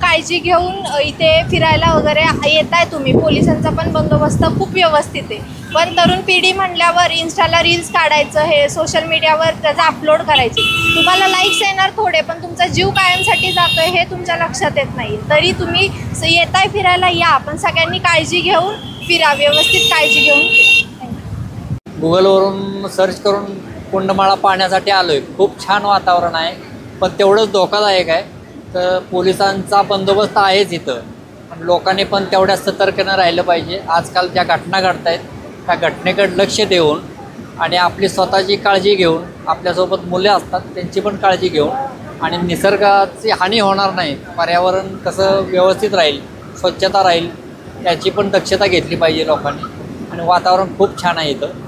काळजी घेऊन इथे फिरायला वगैरे येताय तुम्ही, पोलिसांचा पण बंदोबस्त खूप व्यवस्थित आहे. पण तरुण पिढी म्हणल्यावर इन्स्टाला रील्स काढायचं, हे सोशल मीडियावर त्याचा अपलोड करायचे, तुम्हाला लाईक्स येणार थोडे, पण तुमचा जीव कायमसाठी जातोय हे तुमच्या लक्षात येत नाही. तरी तुम्ही येताय फिरायला या, पण सगळ्यांनी काळजी घेऊन फिरा, व्यवस्थित काळजी घेऊन फिरा. गुगलवरून सर्च करून कुंडमाळा पाहण्यासाठी आलोय. खूप छान वातावरण आहे, पण तेवढंच धोकादायक आहे. तर पोलिसांचा बंदोबस्त आहेच इथं, पण लोकांनी पण तेवढ्या सतर्कनं राहिलं पाहिजे. आजकाल ज्या घटना घडत आहेत त्या घटनेकडे लक्ष देऊन आणि आपली स्वतःची काळजी घेऊन, आपल्यासोबत मुले असतात त्यांची पण काळजी घेऊन, आणि निसर्गाची हानी होणार नाही, पर्यावरण कसं व्यवस्थित राहील, स्वच्छता राहील, याची पण दक्षता घेतली पाहिजे लोकांनी. आणि वातावरण खूप छान आहे इथं.